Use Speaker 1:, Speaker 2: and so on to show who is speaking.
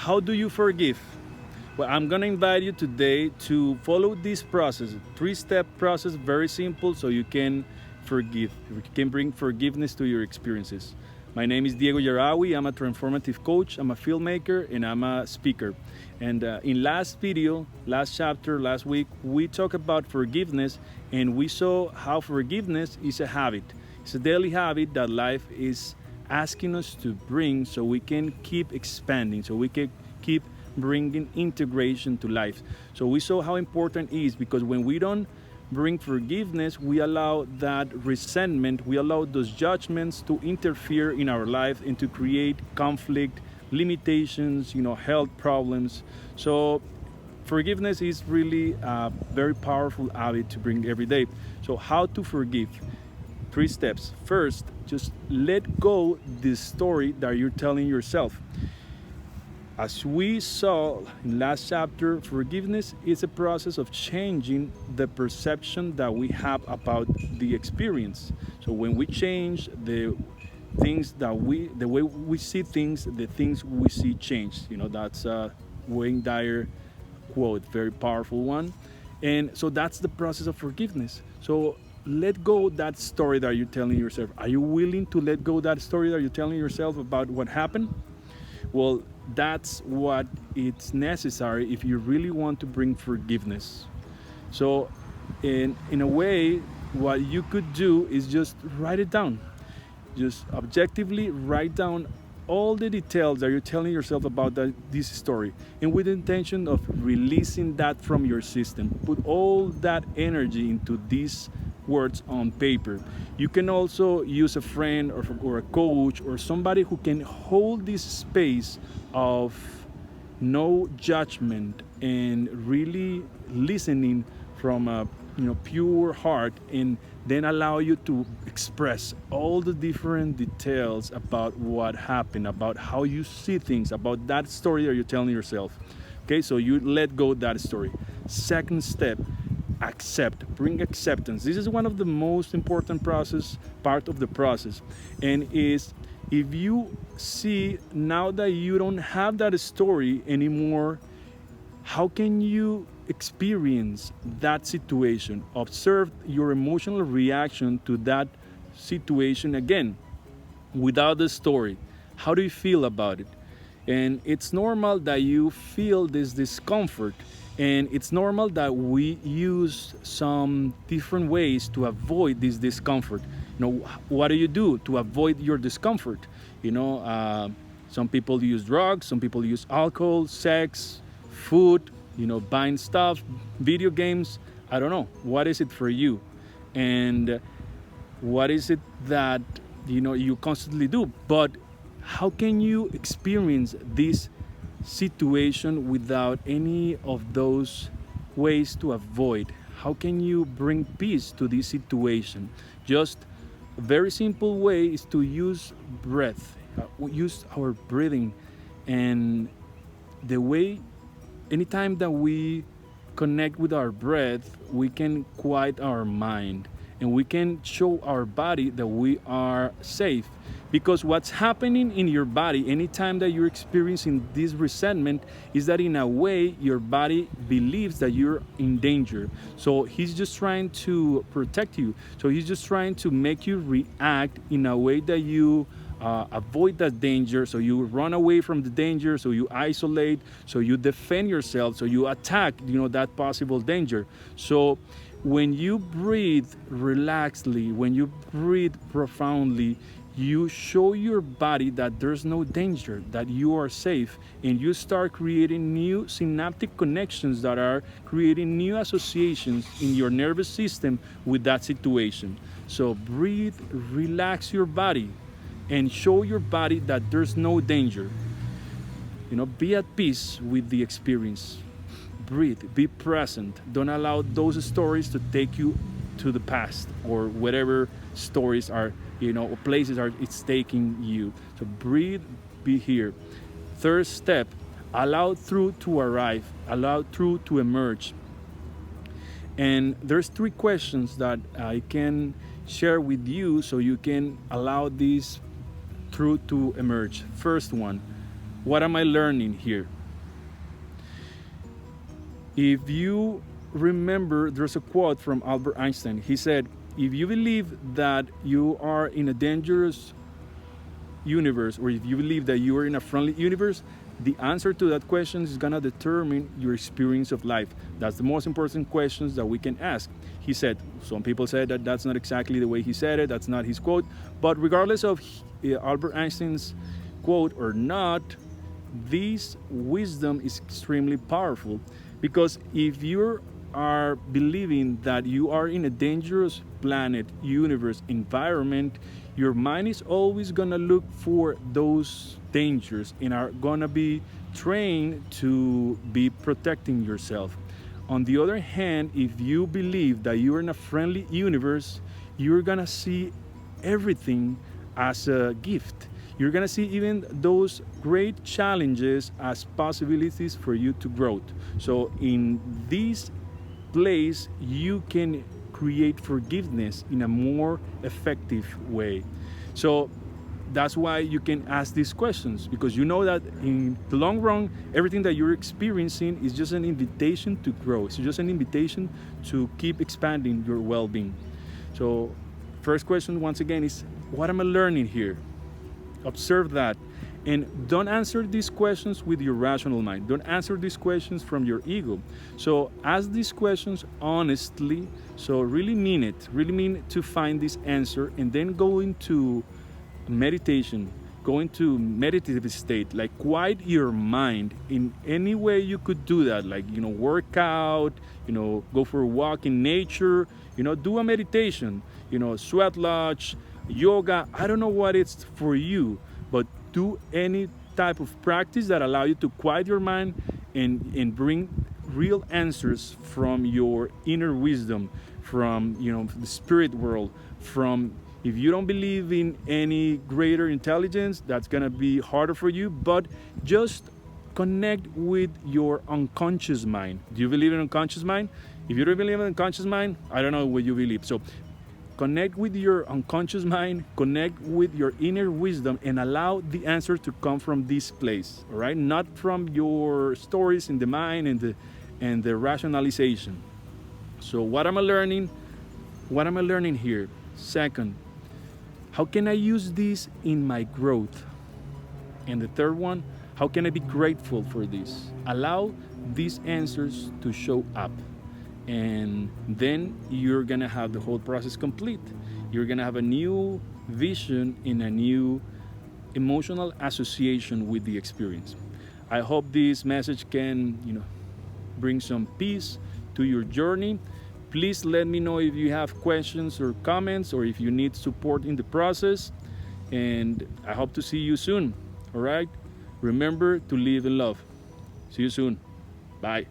Speaker 1: How do you forgive? Well, I'm gonna invite you today to follow this process, three-step process, very simple, so you can forgive. You can bring forgiveness to your experiences. My name is Diego Yarawi. I'm a transformative coach. I'm a filmmaker and I'm a speaker. And in last video, last chapter, last week, we talked about forgiveness, and we saw how forgiveness is a habit. It's a daily habit that life is asking us to bring, so we can keep expanding, so we can keep bringing integration to life. So we saw how important it is, because when we don't bring forgiveness, we allow that resentment, we allow those judgments to interfere in our life and to create conflict, limitations, health problems. So forgiveness is really a very powerful habit to bring every day. So how to forgive? Three steps. First, just let go the story that you're telling yourself. As we saw in last chapter, forgiveness is a process of changing the perception that we have about the experience. So when we change the way we see things, the things we see change. That's a Wayne Dyer quote, very powerful one. And so that's the process of forgiveness. So let go that story that you're telling yourself. Are you willing to let go that story that you're telling yourself about what happened? Well, that's what it's necessary if you really want to bring forgiveness. So in a way, what you could do is just write it down. Just objectively write down all the details that you're telling yourself about this story, and with the intention of releasing that from your system. Put all that energy into these words on paper. You can also use a friend or a coach or somebody who can hold this space of no judgment and really listening from a pure heart, and then allow you to express all the different details about what happened, about how you see things, about that story that you're telling yourself. Okay, so you let go of that story. Second step, accept. Bring acceptance. This is one of the most important part of the process, and is if you see now that you don't have that story anymore, how can you experience that situation? Observe your emotional reaction to that situation again without the story. How do you feel about it? And it's normal that you feel this discomfort, and it's normal that we use some different ways to avoid this discomfort. What do you do to avoid your discomfort? Some people use drugs, some people use alcohol, sex, food, buying stuff, video games. I don't know. What is it for you? And what is it that you constantly do? But how can you experience this situation without any of those ways to avoid? How can you bring peace to this situation? Just a very simple way is to use breath, use our breathing. And the way, anytime that we connect with our breath, we can quiet our mind, and we can show our body that we are safe. Because what's happening in your body anytime that you're experiencing this resentment is that in a way your body believes that you're in danger. So he's just trying to protect you. So he's just trying to make you react in a way that you avoid that danger. So you run away from the danger, so you isolate, so you defend yourself, so you attack that possible danger. So when you breathe relaxedly, when you breathe profoundly, you show your body that there's no danger, that you are safe, and you start creating new synaptic connections that are creating new associations in your nervous system with that situation. So breathe, relax your body, and show your body that there's no danger. Be at peace with the experience. Breathe, be present. Don't allow those stories to take you to the past, or whatever stories are, or places are it's taking you. So breathe, be here. Third step, allow truth to arrive, allow truth to emerge. And there's three questions that I can share with you so you can allow this truth to emerge. First one, What am I learning here? If you remember, there's a quote from Albert Einstein. He said, if you believe that you are in a dangerous universe, or if you believe that you are in a friendly universe, the answer to that question is going to determine your experience of life. That's the most important questions that we can ask. He said, some people said that that's not exactly the way he said it, that's not his quote, but regardless of Albert Einstein's quote or not, this wisdom is extremely powerful, because if you are believing that you are in a dangerous planet, universe, environment, your mind is always gonna look for those dangers and are gonna be trained to be protecting yourself. On the other hand, if you believe that you're in a friendly universe, you're gonna see everything as a gift. You're gonna see even those great challenges as possibilities for you to grow. So in this place, you can create forgiveness in a more effective way. So that's why you can ask these questions, because you know that in the long run, everything that you're experiencing is just an invitation to grow. It's just an invitation to keep expanding your well-being. So first question, once again, is what am I learning here? Observe that. And don't answer these questions with your rational mind. Don't answer these questions from your ego. So ask these questions honestly. So really mean it. Really mean to find this answer, and then go into meditation, go into meditative state, like quiet your mind in any way you could do that. Like, work out, go for a walk in nature, do a meditation, sweat lodge, yoga. I don't know what it's for you, but do any type of practice that allow you to quiet your mind and bring real answers from your inner wisdom, from the spirit world. From, if you don't believe in any greater intelligence, that's gonna be harder for you, but just connect with your unconscious mind. Do you believe in unconscious mind? If you don't believe in unconscious mind, I don't know what you believe. So connect with your unconscious mind, connect with your inner wisdom, and allow the answer to come from this place, all right? Not from your stories in the mind and the rationalization. So what am I learning? What am I learning here? Second, how can I use this in my growth? And the third one, how can I be grateful for this? Allow these answers to show up. And then you're gonna have the whole process complete. You're gonna have a new vision and a new emotional association with the experience. I hope this message can, bring some peace to your journey. Please let me know if you have questions or comments, or if you need support in the process. And I hope to see you soon. All right? Remember to live in love. See you soon. Bye.